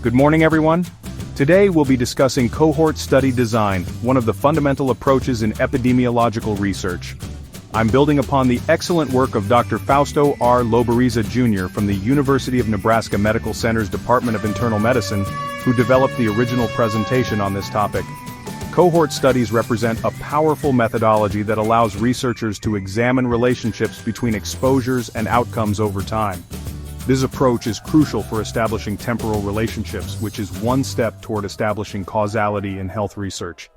Good morning, everyone. Today we'll be discussing cohort study design, one of the fundamental approaches in epidemiological research. I'm building upon the excellent work of Dr. Fausto R. Loberiza Jr. from the University of Nebraska Medical Center's Department of Internal Medicine, who developed the original presentation on this topic. Cohort studies represent a powerful methodology that allows researchers to examine relationships between exposures and outcomes over time. This approach is crucial for establishing temporal relationships, which is one step toward establishing causality in health research.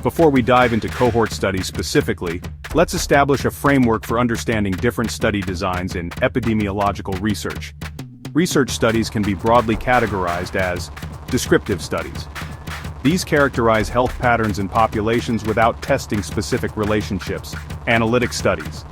Before we dive into cohort studies specifically, let's establish a framework for understanding different study designs in epidemiological research. Research studies can be broadly categorized as descriptive studies. These characterize health patterns in populations without testing specific relationships. Analytic studies.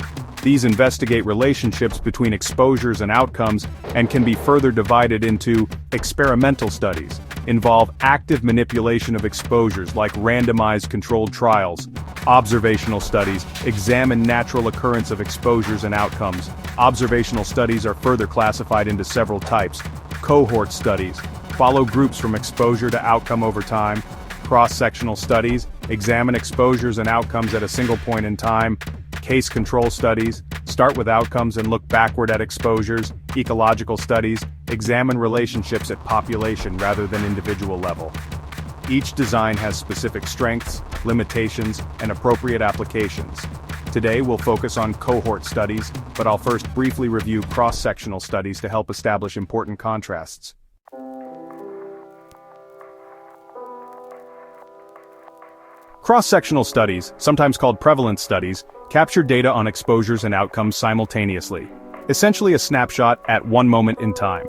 These investigate relationships between exposures and outcomes and can be further divided into experimental studies. Involve active manipulation of exposures like randomized controlled trials. Observational studies examine natural occurrence of exposures and outcomes. Observational studies are further classified into several types. Cohort studies follow groups from exposure to outcome over time. Cross-sectional studies examine exposures and outcomes at a single point in time. Case control studies start with outcomes and look backward at exposures. Ecological studies examine relationships at population rather than individual level. Each design has specific strengths, limitations, and appropriate applications. Today we'll focus on cohort studies, but I'll first briefly review cross-sectional studies to help establish important contrasts. Cross-sectional studies, sometimes called prevalence studies, capture data on exposures and outcomes simultaneously. Essentially a snapshot at one moment in time.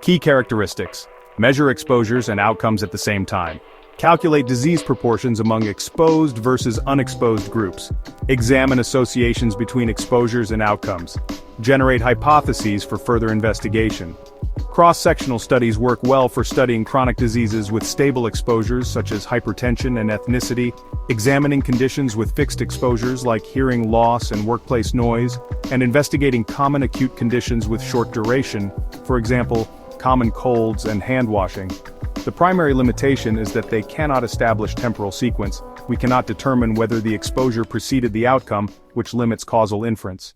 Key characteristics: measure exposures and outcomes at the same time. Calculate disease proportions among exposed versus unexposed groups. Examine associations between exposures and outcomes. Generate hypotheses for further investigation. Cross-sectional studies work well for studying chronic diseases with stable exposures such as hypertension and ethnicity, examining conditions with fixed exposures like hearing loss and workplace noise, and investigating common acute conditions with short duration, for example, common colds and hand washing. The primary limitation is that they cannot establish temporal sequence. We cannot determine whether the exposure preceded the outcome, which limits causal inference.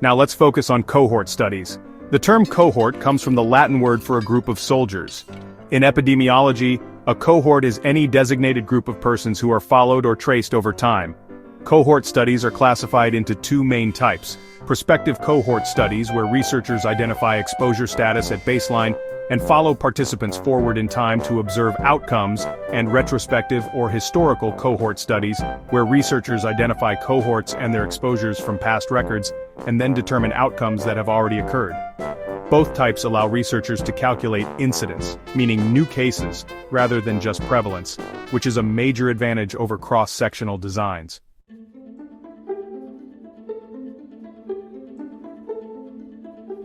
Now let's focus on cohort studies. The term cohort comes from the Latin word for a group of soldiers. In epidemiology, a cohort is any designated group of persons who are followed or traced over time. Cohort studies are classified into two main types: prospective cohort studies, where researchers identify exposure status at baseline and follow participants forward in time to observe outcomes, and retrospective or historical cohort studies, where researchers identify cohorts and their exposures from past records, and then determine outcomes that have already occurred. Both types allow researchers to calculate incidence, meaning new cases, rather than just prevalence, which is a major advantage over cross-sectional designs.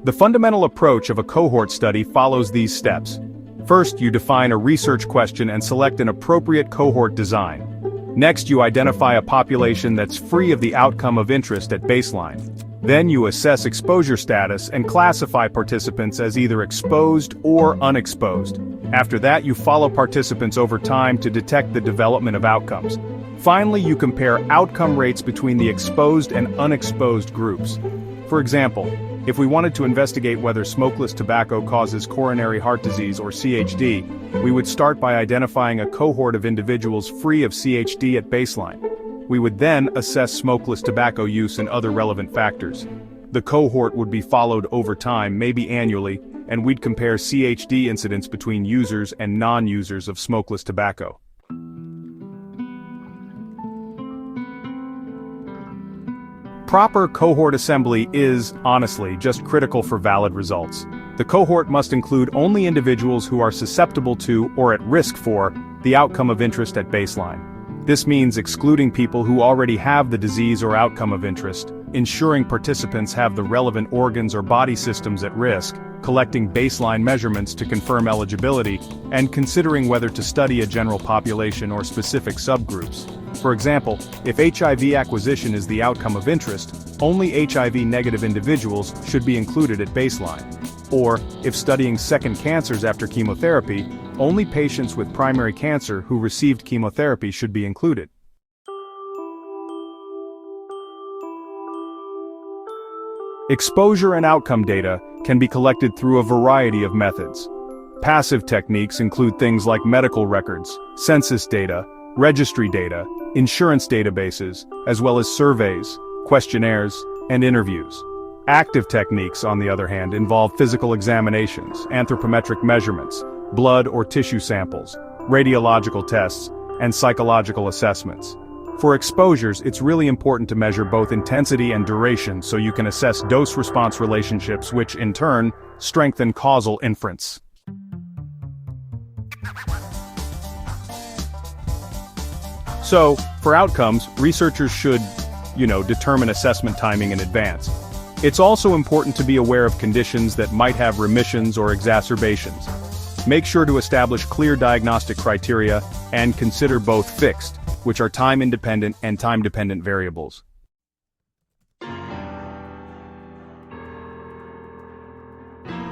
The fundamental approach of a cohort study follows these steps. First, you define a research question and select an appropriate cohort design. Next, you identify a population that's free of the outcome of interest at baseline. Then you assess exposure status and classify participants as either exposed or unexposed. After that, you follow participants over time to detect the development of outcomes. Finally, you compare outcome rates between the exposed and unexposed groups. For example, if we wanted to investigate whether smokeless tobacco causes coronary heart disease or CHD, we would start by identifying a cohort of individuals free of CHD at baseline. We would then assess smokeless tobacco use and other relevant factors. The cohort would be followed over time, maybe annually, and we'd compare CHD incidence between users and non-users of smokeless tobacco. Proper cohort assembly is, honestly, just critical for valid results. The cohort must include only individuals who are susceptible to, or at risk for, the outcome of interest at baseline. This means excluding people who already have the disease or outcome of interest. ensuring participants have the relevant organs or body systems at risk, collecting baseline measurements to confirm eligibility, and considering whether to study a general population or specific subgroups. For example, if HIV acquisition is the outcome of interest, only HIV-negative individuals should be included at baseline. Or, if studying second cancers after chemotherapy, only patients with primary cancer who received chemotherapy should be included. Exposure and outcome data can be collected through a variety of methods. Passive techniques include things like medical records, census data, registry data, insurance databases, as well as surveys, questionnaires, and interviews. Active techniques, on the other hand, involve physical examinations, anthropometric measurements, blood or tissue samples, radiological tests, and psychological assessments. For exposures, it's really important to measure both intensity and duration so you can assess dose-response relationships, which, in turn, strengthen causal inference. So, for outcomes, researchers should, determine assessment timing in advance. It's also important to be aware of conditions that might have remissions or exacerbations. Make sure to establish clear diagnostic criteria and consider both fixed, which are time-independent, and time-dependent variables.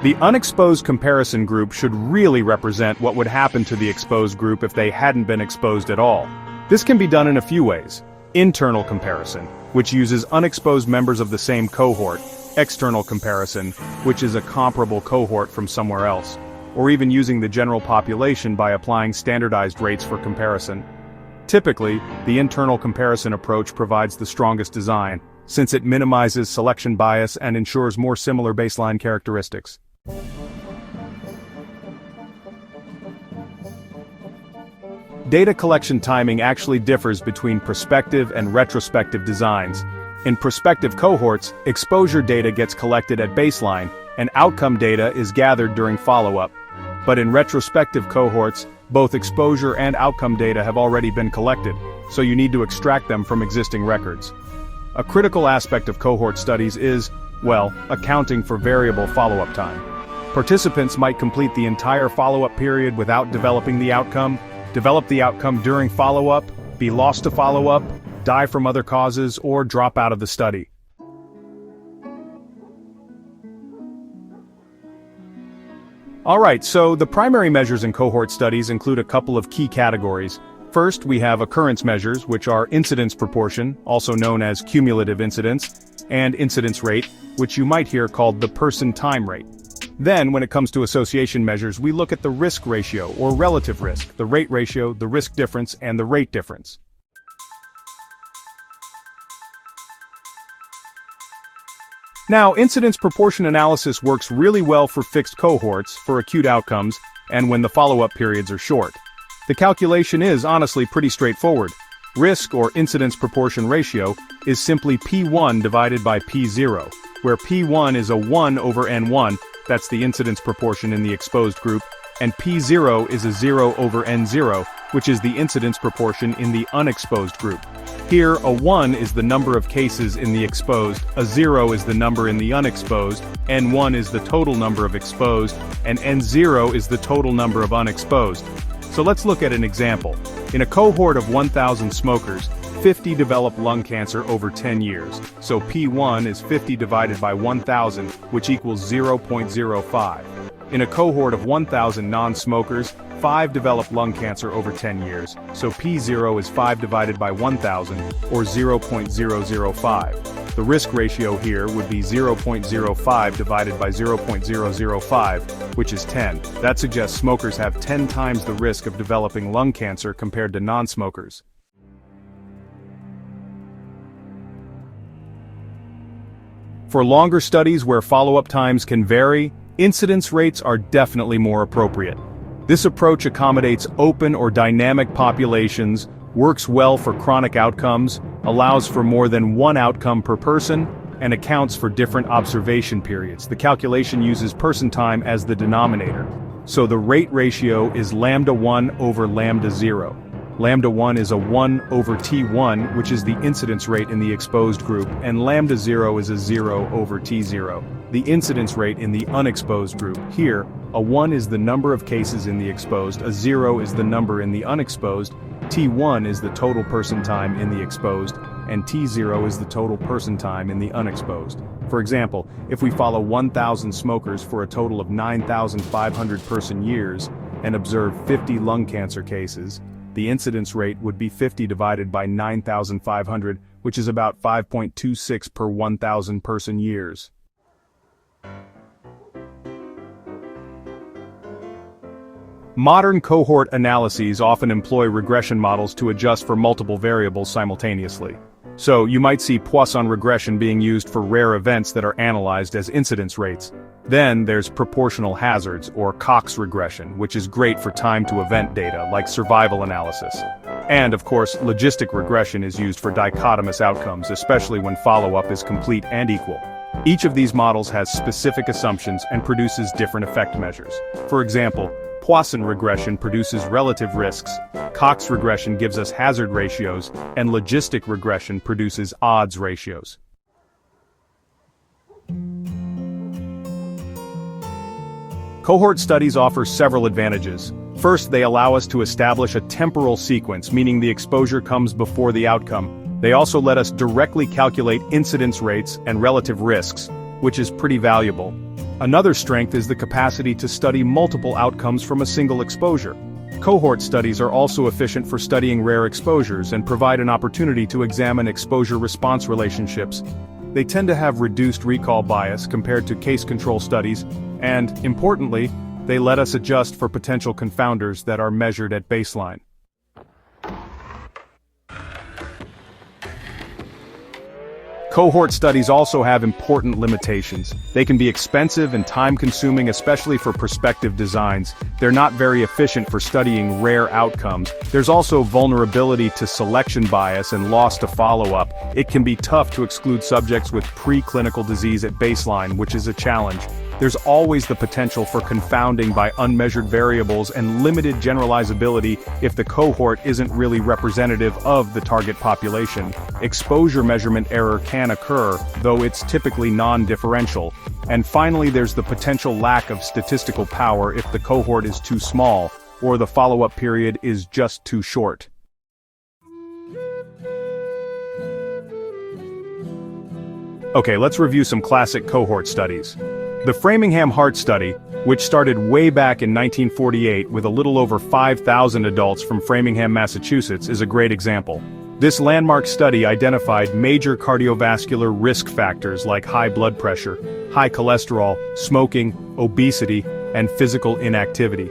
The unexposed comparison group should really represent what would happen to the exposed group if they hadn't been exposed at all. This can be done in a few ways. Internal comparison, which uses unexposed members of the same cohort. External comparison, which is a comparable cohort from somewhere else. Or even using the general population by applying standardized rates for comparison. Typically, the internal comparison approach provides the strongest design, since it minimizes selection bias and ensures more similar baseline characteristics. Data collection timing actually differs between prospective and retrospective designs. In prospective cohorts, exposure data gets collected at baseline, and outcome data is gathered during follow-up. But in retrospective cohorts, both exposure and outcome data have already been collected, so you need to extract them from existing records. A critical aspect of cohort studies is, accounting for variable follow-up time. Participants might complete the entire follow-up period without developing the outcome, develop the outcome during follow-up, be lost to follow-up, die from other causes, or drop out of the study. Alright, so the primary measures in cohort studies include a couple of key categories. First, we have occurrence measures, which are incidence proportion, also known as cumulative incidence, and incidence rate, which you might hear called the person time rate. Then, when it comes to association measures, we look at the risk ratio, or relative risk, the rate ratio, the risk difference, and the rate difference. Now, incidence proportion analysis works really well for fixed cohorts, for acute outcomes, and when the follow-up periods are short. The calculation is honestly pretty straightforward. Risk, or incidence proportion ratio, is simply P1 divided by P0, where P1 is a 1 over N1, that's the incidence proportion in the exposed group, and P0 is a 0 over N0, which is the incidence proportion in the unexposed group. Here, a 1 is the number of cases in the exposed, a 0 is the number in the unexposed, N1 is the total number of exposed, and N0 is the total number of unexposed. So let's look at an example. In a cohort of 1,000 smokers, 50 develop lung cancer over 10 years, so P1 is 50 divided by 1,000, which equals 0.05. In a cohort of 1,000 non-smokers, 5 develop lung cancer over 10 years, so P0 is 5 divided by 1,000, or 0.005. The risk ratio here would be 0.05 divided by 0.005, which is 10. That suggests smokers have 10 times the risk of developing lung cancer compared to non-smokers. For longer studies where follow-up times can vary, incidence rates are definitely more appropriate. This approach accommodates open or dynamic populations, works well for chronic outcomes, allows for more than one outcome per person, and accounts for different observation periods. The calculation uses person time as the denominator, so the rate ratio is lambda 1 over lambda 0. Lambda 1 is a 1 over T1, which is the incidence rate in the exposed group, and lambda 0 is a 0 over T0, the incidence rate in the unexposed group. Here, a 1 is the number of cases in the exposed, a 0 is the number in the unexposed, T1 is the total person time in the exposed, and T0 is the total person time in the unexposed. For example, if we follow 1,000 smokers for a total of 9,500 person years, and observe 50 lung cancer cases, the incidence rate would be 50 divided by 9,500, which is about 5.26 per 1,000 person years. Modern cohort analyses often employ regression models to adjust for multiple variables simultaneously. So, you might see Poisson regression being used for rare events that are analyzed as incidence rates. Then there's proportional hazards, or Cox regression, which is great for time-to-event data, like survival analysis. And, of course, logistic regression is used for dichotomous outcomes, especially when follow-up is complete and equal. Each of these models has specific assumptions and produces different effect measures. For example, Poisson regression produces relative risks, Cox regression gives us hazard ratios, and logistic regression produces odds ratios. Cohort studies offer several advantages. First, they allow us to establish a temporal sequence, meaning the exposure comes before the outcome. They also let us directly calculate incidence rates and relative risks, which is pretty valuable. Another strength is the capacity to study multiple outcomes from a single exposure. Cohort studies are also efficient for studying rare exposures and provide an opportunity to examine exposure-response relationships. They tend to have reduced recall bias compared to case control studies, and, importantly, they let us adjust for potential confounders that are measured at baseline. Cohort studies also have important limitations. They can be expensive and time-consuming, especially for prospective designs. They're not very efficient for studying rare outcomes. There's also vulnerability to selection bias and loss to follow-up. It can be tough to exclude subjects with preclinical disease at baseline, which is a challenge. There's always the potential for confounding by unmeasured variables and limited generalizability if the cohort isn't really representative of the target population. Exposure measurement error can occur, though it's typically non-differential. And finally, there's the potential lack of statistical power if the cohort is too small, or the follow-up period is just too short. Okay, let's review some classic cohort studies. The Framingham Heart Study, which started way back in 1948 with a little over 5,000 adults from Framingham, Massachusetts, is a great example. This landmark study identified major cardiovascular risk factors like high blood pressure, high cholesterol, smoking, obesity, and physical inactivity.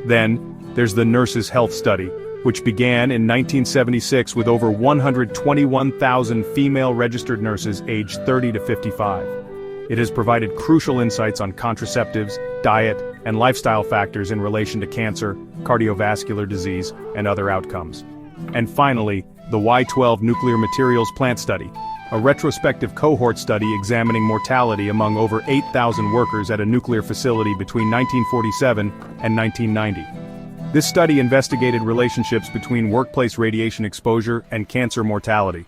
Then, there's the Nurses' Health Study, which began in 1976 with over 121,000 female registered nurses aged 30 to 55. It has provided crucial insights on contraceptives, diet, and lifestyle factors in relation to cancer, cardiovascular disease, and other outcomes. And finally, the Y12 Nuclear Materials Plant Study, a retrospective cohort study examining mortality among over 8,000 workers at a nuclear facility between 1947 and 1990. This study investigated relationships between workplace radiation exposure and cancer mortality.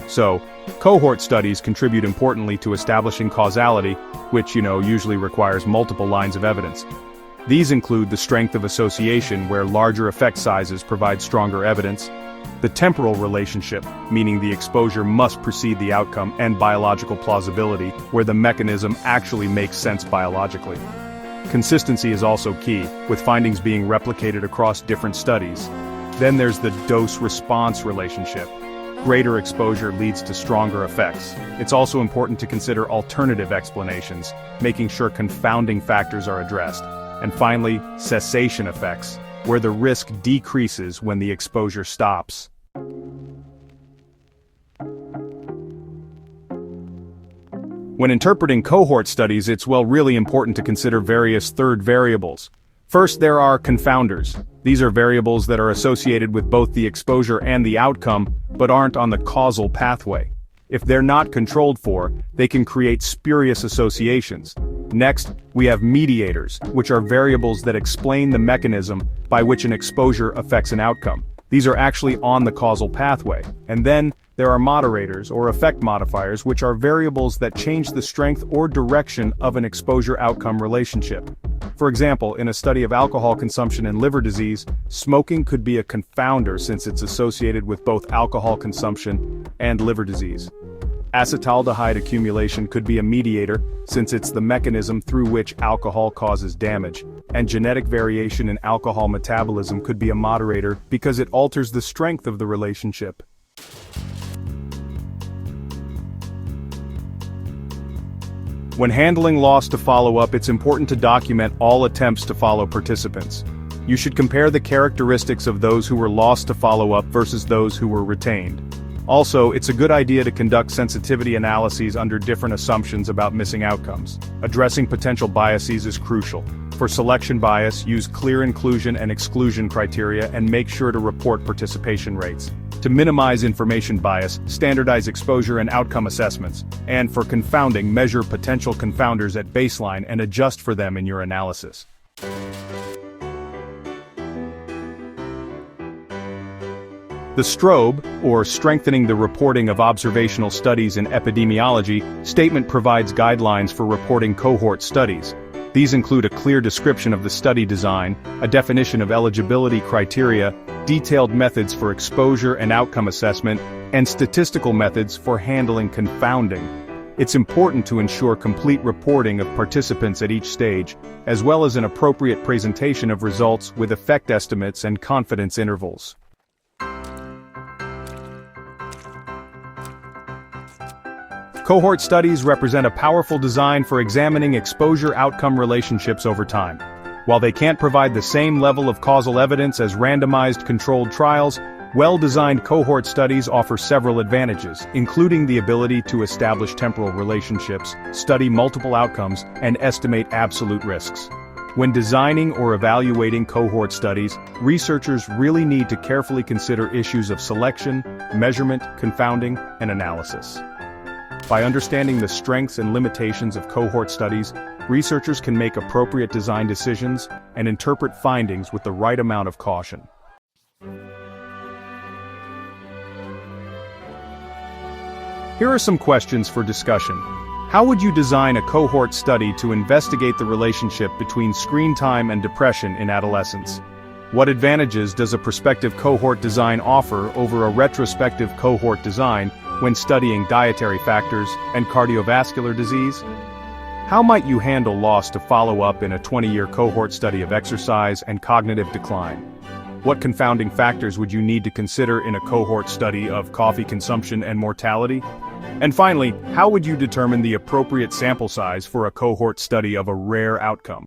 So, cohort studies contribute importantly to establishing causality, which, usually requires multiple lines of evidence. These include the strength of association, where larger effect sizes provide stronger evidence, the temporal relationship, meaning the exposure must precede the outcome, and biological plausibility, where the mechanism actually makes sense biologically. Consistency is also key, with findings being replicated across different studies. Then there's the dose-response relationship. Greater exposure leads to stronger effects. It's also important to consider alternative explanations, making sure confounding factors are addressed. And finally, cessation effects, where the risk decreases when the exposure stops. When interpreting cohort studies, it's really important to consider various third variables. First, there are confounders. These are variables that are associated with both the exposure and the outcome, but aren't on the causal pathway. If they're not controlled for, they can create spurious associations. Next, we have mediators, which are variables that explain the mechanism by which an exposure affects an outcome. These are actually on the causal pathway. And then, there are moderators or effect modifiers, which are variables that change the strength or direction of an exposure-outcome relationship. For example, in a study of alcohol consumption and liver disease, smoking could be a confounder since it's associated with both alcohol consumption and liver disease. Acetaldehyde accumulation could be a mediator, since it's the mechanism through which alcohol causes damage, and genetic variation in alcohol metabolism could be a moderator because it alters the strength of the relationship. When handling loss to follow-up, it's important to document all attempts to follow participants. You should compare the characteristics of those who were lost to follow-up versus those who were retained. Also, it's a good idea to conduct sensitivity analyses under different assumptions about missing outcomes. Addressing potential biases is crucial. For selection bias, use clear inclusion and exclusion criteria and make sure to report participation rates. To minimize information bias, standardize exposure and outcome assessments. And for confounding, measure potential confounders at baseline and adjust for them in your analysis. The STROBE, or Strengthening the Reporting of Observational Studies in Epidemiology, statement provides guidelines for reporting cohort studies. These include a clear description of the study design, a definition of eligibility criteria, detailed methods for exposure and outcome assessment, and statistical methods for handling confounding. It's important to ensure complete reporting of participants at each stage, as well as an appropriate presentation of results with effect estimates and confidence intervals. Cohort studies represent a powerful design for examining exposure-outcome relationships over time. While they can't provide the same level of causal evidence as randomized controlled trials, well-designed cohort studies offer several advantages, including the ability to establish temporal relationships, study multiple outcomes, and estimate absolute risks. When designing or evaluating cohort studies, researchers really need to carefully consider issues of selection, measurement, confounding, and analysis. By understanding the strengths and limitations of cohort studies, researchers can make appropriate design decisions and interpret findings with the right amount of caution. Here are some questions for discussion. How would you design a cohort study to investigate the relationship between screen time and depression in adolescents? What advantages does a prospective cohort design offer over a retrospective cohort design when studying dietary factors and cardiovascular disease? How might you handle loss to follow-up in a 20-year cohort study of exercise and cognitive decline? What confounding factors would you need to consider in a cohort study of coffee consumption and mortality? And finally, how would you determine the appropriate sample size for a cohort study of a rare outcome?